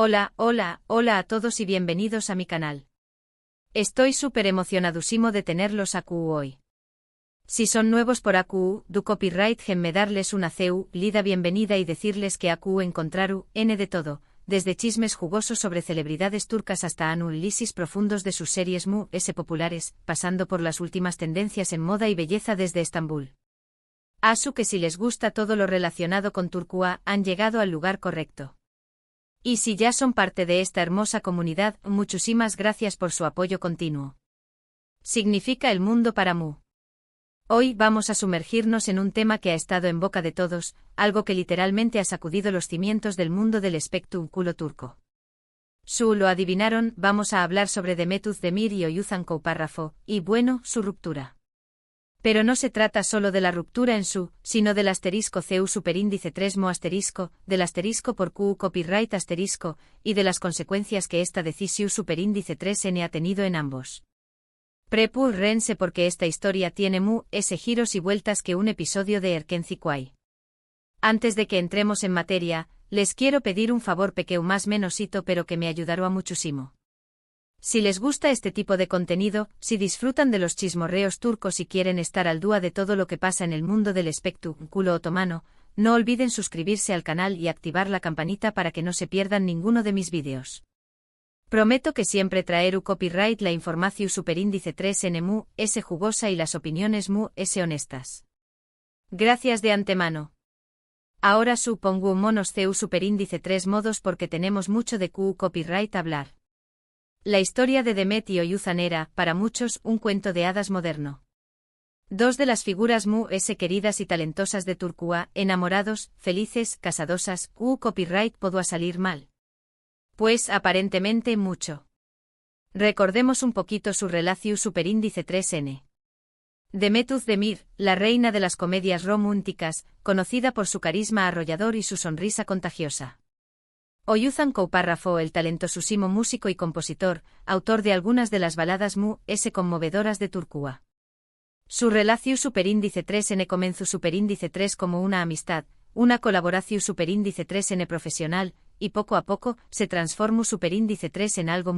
Hola a todos y bienvenidos a mi canal. Estoy súper emocionadísimo de tenerlos aquí hoy. Si son nuevos por aquí, du copyright me darles una lida bienvenida y decirles que aquí encontraru n de todo, desde chismes jugosos sobre celebridades turcas hasta análisis profundos de sus series populares, pasando por las últimas tendencias en moda y belleza desde Estambul. Asu que si les gusta todo lo relacionado con Turquía, han llegado al lugar correcto. Y si ya son parte de esta hermosa comunidad, muchísimas gracias por su apoyo continuo. Significa el mundo para mu. Hoy vamos a sumergirnos en un tema que ha estado en boca de todos, algo que literalmente ha sacudido los cimientos del mundo del espectáculo turco. Lo adivinaron, vamos a hablar sobre Demet Özdemir y Oğuzhan Koparrafo, y bueno, su ruptura. Pero no se trata solo de la ruptura en su, sino del asterisco CU superíndice 3 mo asterisco, del asterisco por Q copyright asterisco, y de las consecuencias que esta decisión superíndice 3N ha tenido en ambos. Prepárense porque esta historia tiene giros y vueltas que un episodio de Erkenci. Antes de que entremos en materia, les quiero pedir un favor pequeño más menosito pero que me ayudará muchísimo. Si les gusta este tipo de contenido, si disfrutan de los chismorreos turcos y quieren estar al día de todo lo que pasa en el mundo del espectáculo otomano, no olviden suscribirse al canal y activar la campanita para que no se pierdan ninguno de mis vídeos. Prometo que siempre traeré copyright la información superíndice 3N jugosa y las opiniones honestas. Gracias de antemano. Ahora supongo monos CU superíndice 3 modos porque tenemos mucho de Q copyright hablar. La historia de Demet y Oğuzhan era, para muchos, un cuento de hadas moderno. Dos de las figuras queridas y talentosas de Turquía, enamorados, felices, casadosas, copyright podía salir mal. Pues aparentemente mucho. Recordemos un poquito su relación superíndice 3N. Demet Özdemir, la reina de las comedias románticas, conocida por su carisma arrollador y su sonrisa contagiosa. Oğuzhan Koparrafo, el talentosísimo músico y compositor, autor de algunas de las baladas conmovedoras de Turquía. Su relación superíndice 3N comenzó superíndice 3 como una amistad, una colaboración superíndice 3N profesional, y poco a poco, se transformó superíndice 3 en algo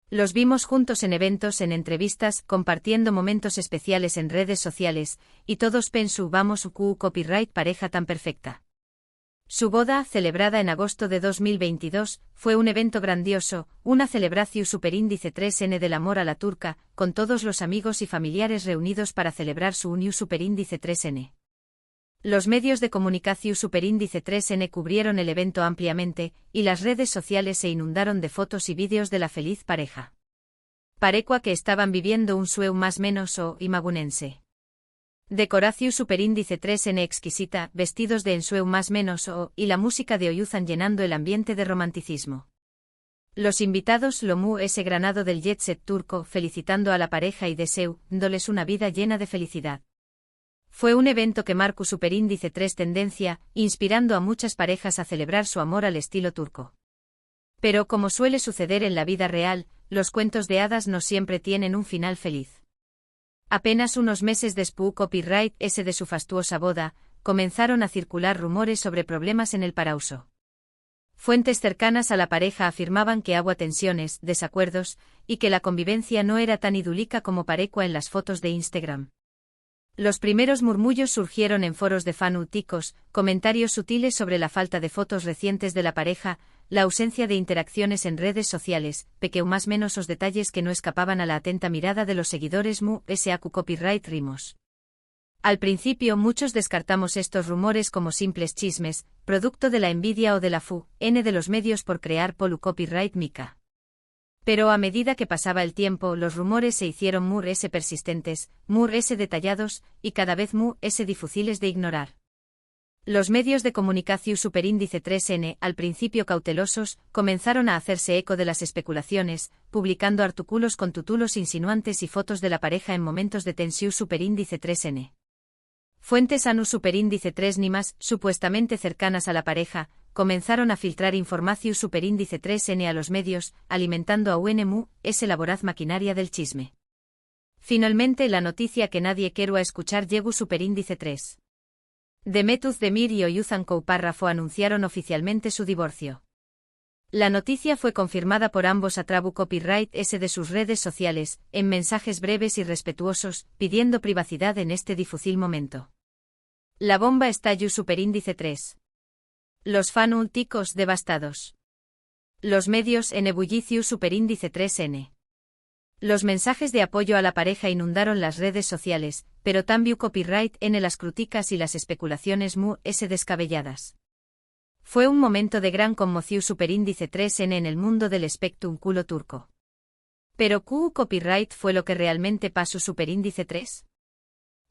Los vimos juntos en eventos, en entrevistas, compartiendo momentos especiales en redes sociales, y todos pensábamos copyright pareja tan perfecta. Su boda, celebrada en agosto de 2022, fue un evento grandioso, una celebración superíndice 3N del amor a la turca, con todos los amigos y familiares reunidos para celebrar su unión superíndice 3N. Los medios de comunicación superíndice 3N cubrieron el evento ampliamente, y las redes sociales se inundaron de fotos y vídeos de la feliz pareja. Parecua que estaban viviendo un sueño más menos imagunense. Decoración superíndice 3N exquisita, vestidos de ensueño más menos y la música de Oğuzhan llenando el ambiente de romanticismo. Los invitados lo ese granado del jet set turco felicitando a la pareja y deseándoles una vida llena de felicidad. Fue un evento que marcó superíndice 3 tendencia, inspirando a muchas parejas a celebrar su amor al estilo turco. Pero como suele suceder en la vida real, los cuentos de hadas no siempre tienen un final feliz. Apenas unos meses después copyright de su fastuosa boda, comenzaron a circular rumores sobre problemas en el parauso. Fuentes cercanas a la pareja afirmaban que hubo tensiones, desacuerdos, y que la convivencia no era tan idílica como parecua en las fotos de Instagram. Los primeros murmullos surgieron en foros de fanáticos, comentarios sutiles sobre la falta de fotos recientes de la pareja, la ausencia de interacciones en redes sociales, más menos os detalles que no escapaban a la atenta mirada de los seguidores sacu copyright rimos. Al principio muchos descartamos estos rumores como simples chismes, producto de la envidia o de la de los medios por crear polu copyright mica. Pero a medida que pasaba el tiempo los rumores se hicieron persistentes, detallados, y cada vez difíciles de ignorar. Los medios de comunicación superíndice 3N, al principio cautelosos, comenzaron a hacerse eco de las especulaciones, publicando artículos con títulos insinuantes y fotos de la pareja en momentos de tensión superíndice 3N. Fuentes ANU superíndice 3 NIMAS, supuestamente cercanas a la pareja, comenzaron a filtrar información superíndice 3N a los medios, alimentando a UNMU, la voraz maquinaria del chisme. Finalmente la noticia que nadie quiere escuchar llegó superíndice 3. Demet Özdemir y Oğuzhan Koparrafo anunciaron oficialmente su divorcio. La noticia fue confirmada por ambos a través Copyright S de sus redes sociales, en mensajes breves y respetuosos, pidiendo privacidad en este difícil momento. La bomba estalló superíndice 3. Los fanáticos devastados. Los medios en ebullicio superíndice 3N. Los mensajes de apoyo a la pareja inundaron las redes sociales, pero también Copyright N las críticas y las especulaciones descabelladas. Fue un momento de gran conmoción superíndice 3N en el mundo del espectáculo turco. Pero ¿Q Copyright fue lo que realmente pasó superíndice 3?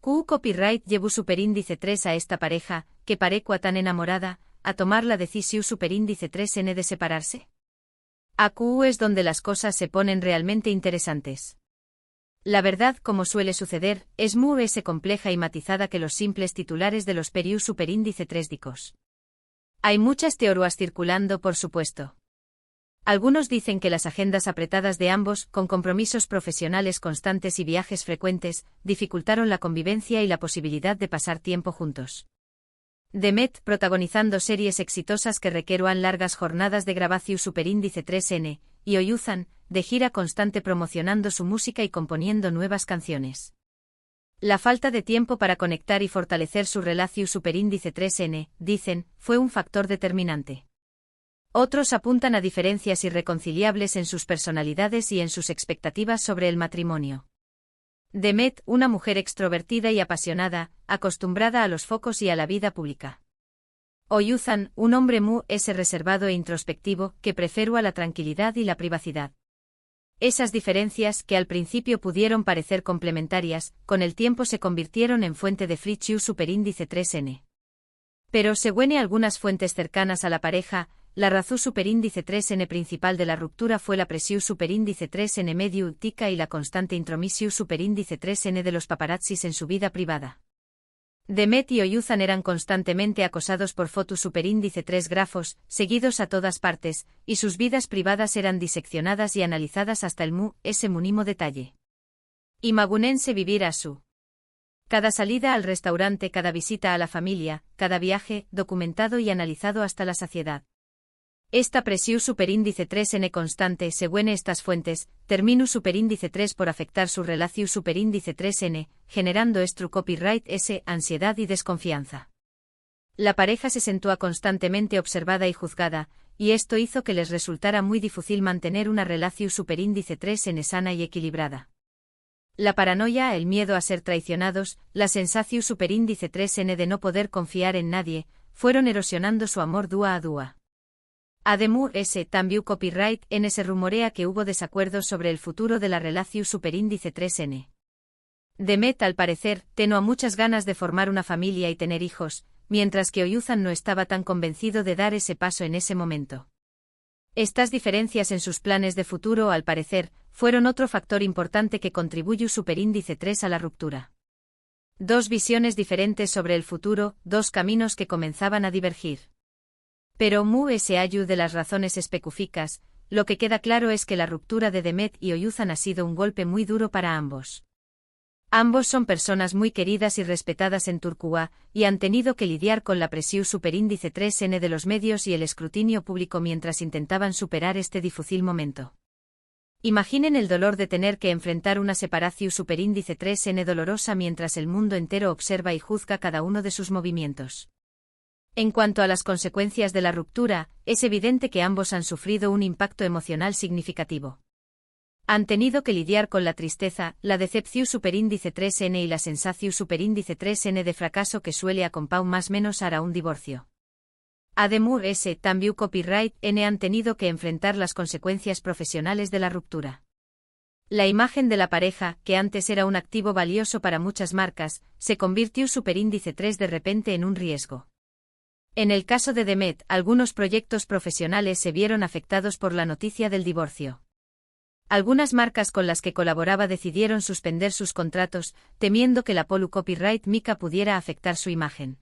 Q Copyright llevó superíndice 3 a esta pareja, que parecía tan enamorada, a tomar la decisión superíndice 3N de separarse. A Q es donde las cosas se ponen realmente interesantes. La verdad, como suele suceder, es muy compleja y matizada que los simples titulares de los perius superíndice 3 dicos. Hay muchas teorías circulando, por supuesto. Algunos dicen que las agendas apretadas de ambos, con compromisos profesionales constantes y viajes frecuentes, dificultaron la convivencia y la posibilidad de pasar tiempo juntos. Demet protagonizando series exitosas que requerían largas jornadas de grabación superíndice 3N, y Oyuzhan, de gira constante promocionando su música y componiendo nuevas canciones. La falta de tiempo para conectar y fortalecer su relación superíndice 3N, dicen, fue un factor determinante. Otros apuntan a diferencias irreconciliables en sus personalidades y en sus expectativas sobre el matrimonio. Demet, una mujer extrovertida y apasionada, acostumbrada a los focos y a la vida pública. Oyuzhan, un hombre reservado e introspectivo, que prefiere a la tranquilidad y la privacidad. Esas diferencias, que al principio pudieron parecer complementarias, con el tiempo se convirtieron en fuente de friction superíndice 3N. Pero según algunas fuentes cercanas a la pareja, la razón superíndice 3N principal de la ruptura fue la presión superíndice 3N medio tica y la constante intromisión superíndice 3N de los paparazzis en su vida privada. Demet y Oyuzhan eran constantemente acosados por fotos superíndice 3 grafos, seguidos a todas partes, y sus vidas privadas eran diseccionadas y analizadas hasta el mínimo detalle. Imagúnense vivir a su. Cada salida al restaurante, cada visita a la familia, cada viaje, documentado y analizado hasta la saciedad. Esta presión superíndice 3N constante, según estas fuentes, terminó superíndice 3 por afectar su relación superíndice 3N, generando copyright S, ansiedad y desconfianza. La pareja se sentía constantemente observada y juzgada, y esto hizo que les resultara muy difícil mantener una relación superíndice 3N sana y equilibrada. La paranoia, el miedo a ser traicionados, la sensación superíndice 3N de no poder confiar en nadie, fueron erosionando su amor dúa a dúa. Además, también Copyright N se rumorea que hubo desacuerdos sobre el futuro de la relación superíndice 3N. Demet, al parecer, tenía muchas ganas de formar una familia y tener hijos, mientras que Oyuzhan no estaba tan convencido de dar ese paso en ese momento. Estas diferencias en sus planes de futuro, al parecer, fueron otro factor importante que contribuyó superíndice 3 a la ruptura. Dos visiones diferentes sobre el futuro, dos caminos que comenzaban a divergir. Pero ayu de las razones específicas, lo que queda claro es que la ruptura de Demet y Oyuzhan ha sido un golpe muy duro para ambos. Ambos son personas muy queridas y respetadas en Turquía, y han tenido que lidiar con la presión superíndice 3N de los medios y el escrutinio público mientras intentaban superar este difícil momento. Imaginen el dolor de tener que enfrentar una separación superíndice 3N dolorosa mientras el mundo entero observa y juzga cada uno de sus movimientos. En cuanto a las consecuencias de la ruptura, es evidente que ambos han sufrido un impacto emocional significativo. Han tenido que lidiar con la tristeza, la decepción superíndice 3N y la sensación superíndice 3N de fracaso que suele acompañar más o menos a un divorcio. Además, también Copyright N han tenido que enfrentar las consecuencias profesionales de la ruptura. La imagen de la pareja, que antes era un activo valioso para muchas marcas, se convirtió superíndice 3 de repente en un riesgo. En el caso de Demet, algunos proyectos profesionales se vieron afectados por la noticia del divorcio. Algunas marcas con las que colaboraba decidieron suspender sus contratos, temiendo que la Copyright Mica pudiera afectar su imagen.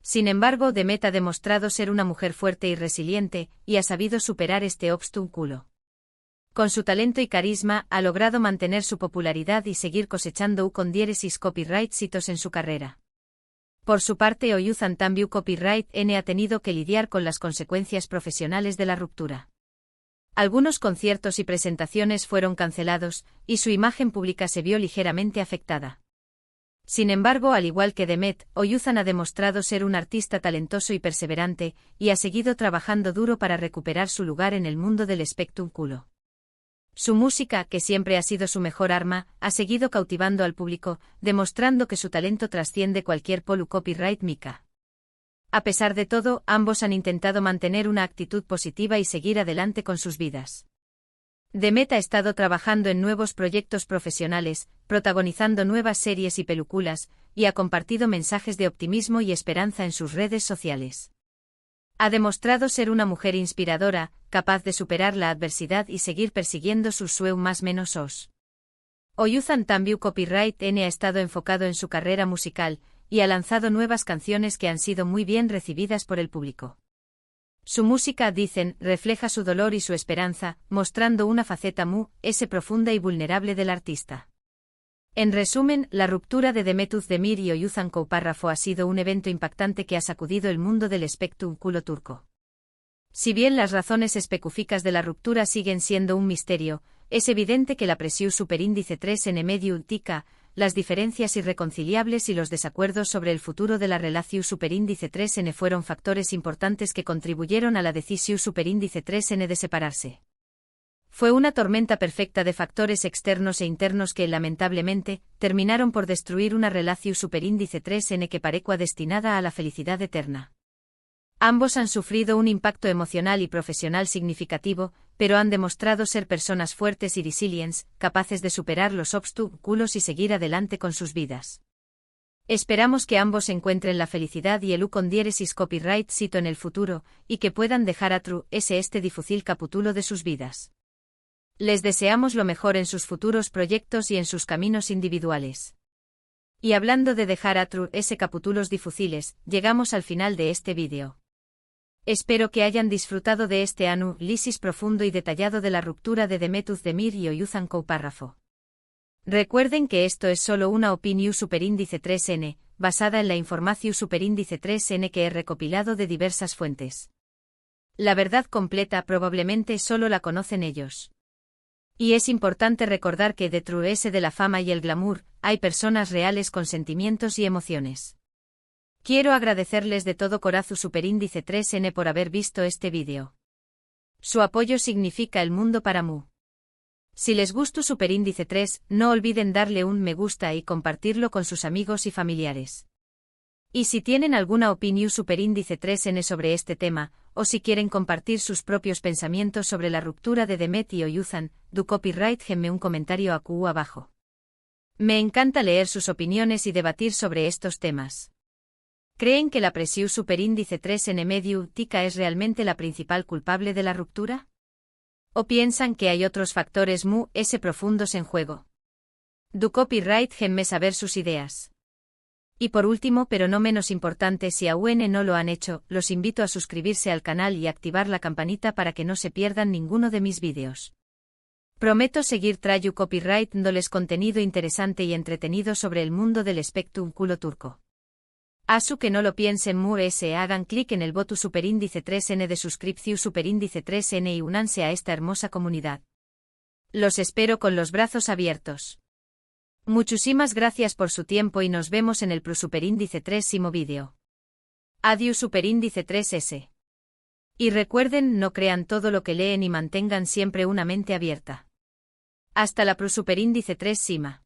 Sin embargo, Demet ha demostrado ser una mujer fuerte y resiliente, y ha sabido superar este obstáculo. Con su talento y carisma, ha logrado mantener su popularidad y seguir cosechando con diéresis copyright hitos en su carrera. Por su parte, Oyuzhan Tambiu Copyright N ha tenido que lidiar con las consecuencias profesionales de la ruptura. Algunos conciertos y presentaciones fueron cancelados, y su imagen pública se vio ligeramente afectada. Sin embargo, al igual que Demet, Oyuzhan ha demostrado ser un artista talentoso y perseverante, y ha seguido trabajando duro para recuperar su lugar en el mundo del espectáculo. Su música, que siempre ha sido su mejor arma, ha seguido cautivando al público, demostrando que su talento trasciende cualquier polu copyright mica. A pesar de todo, ambos han intentado mantener una actitud positiva y seguir adelante con sus vidas. Demet ha estado trabajando en nuevos proyectos profesionales, protagonizando nuevas series y películas, y ha compartido mensajes de optimismo y esperanza en sus redes sociales. Ha demostrado ser una mujer inspiradora, capaz de superar la adversidad y seguir persiguiendo sus sueños más menos os. Oyuzhan Tambiu Copyright N ha estado enfocado en su carrera musical, y ha lanzado nuevas canciones que han sido muy bien recibidas por el público. Su música, dicen, refleja su dolor y su esperanza, mostrando una faceta muy profunda y vulnerable del artista. En resumen, la ruptura de Demet Özdemir y Oyuzhan Copárrafo ha sido un evento impactante que ha sacudido el mundo del espectáculo turco. Si bien las razones específicas de la ruptura siguen siendo un misterio, es evidente que la presión superíndice 3 en medio ultica, las diferencias irreconciliables y los desacuerdos sobre el futuro de la relación superíndice 3N fueron factores importantes que contribuyeron a la decisión superíndice 3N de separarse. Fue una tormenta perfecta de factores externos e internos que, lamentablemente, terminaron por destruir una relación superíndice 3N que parecía destinada a la felicidad eterna. Ambos han sufrido un impacto emocional y profesional significativo, pero han demostrado ser personas fuertes y resilientes, capaces de superar los obstáculos y seguir adelante con sus vidas. Esperamos que ambos encuentren la felicidad y el con diéresis copyright cito en el futuro, y que puedan dejar atrás este difícil capítulo de sus vidas. Les deseamos lo mejor en sus futuros proyectos y en sus caminos individuales. Y hablando de dejar atrás capítulos difíciles, llegamos al final de este vídeo. Espero que hayan disfrutado de este análisis profundo y detallado de la ruptura de Demet Özdemir y Oyuzhan Copárrafo. Recuerden que esto es solo una opinión superíndice 3N, basada en la información superíndice 3N que he recopilado de diversas fuentes. La verdad completa probablemente solo la conocen ellos. Y es importante recordar que detrás de la fama y el glamour, hay personas reales con sentimientos y emociones. Quiero agradecerles de todo corazón superíndice 3N por haber visto este vídeo. Su apoyo significa el mundo para mí. Si les gustó superíndice 3, no olviden darle un me gusta y compartirlo con sus amigos y familiares. Y si tienen alguna opinión superíndice 3N sobre este tema, o si quieren compartir sus propios pensamientos sobre la ruptura de Demet y Oyuzhan, do copyright denme un comentario aquí abajo. Me encanta leer sus opiniones y debatir sobre estos temas. ¿Creen que la presión superíndice 3N medio ultica es realmente la principal culpable de la ruptura? ¿O piensan que hay otros factores muy profundos en juego? Do copyright denme saber sus ideas. Y por último, pero no menos importante, si aún no lo han hecho, los invito a suscribirse al canal y activar la campanita para que no se pierdan ninguno de mis vídeos. Prometo seguir trayendo copyright dándoles contenido interesante y entretenido sobre el mundo del espectáculo turco. Asu que no lo piensen hagan clic en el botón superíndice 3N de suscripción superíndice 3N y únanse a esta hermosa comunidad. Los espero con los brazos abiertos. Muchísimas gracias por su tiempo y nos vemos en el superíndice 3º vídeo. Adiós superíndice 3S. Y recuerden, no crean todo lo que leen y mantengan siempre una mente abierta. Hasta la superíndice 3 Sima.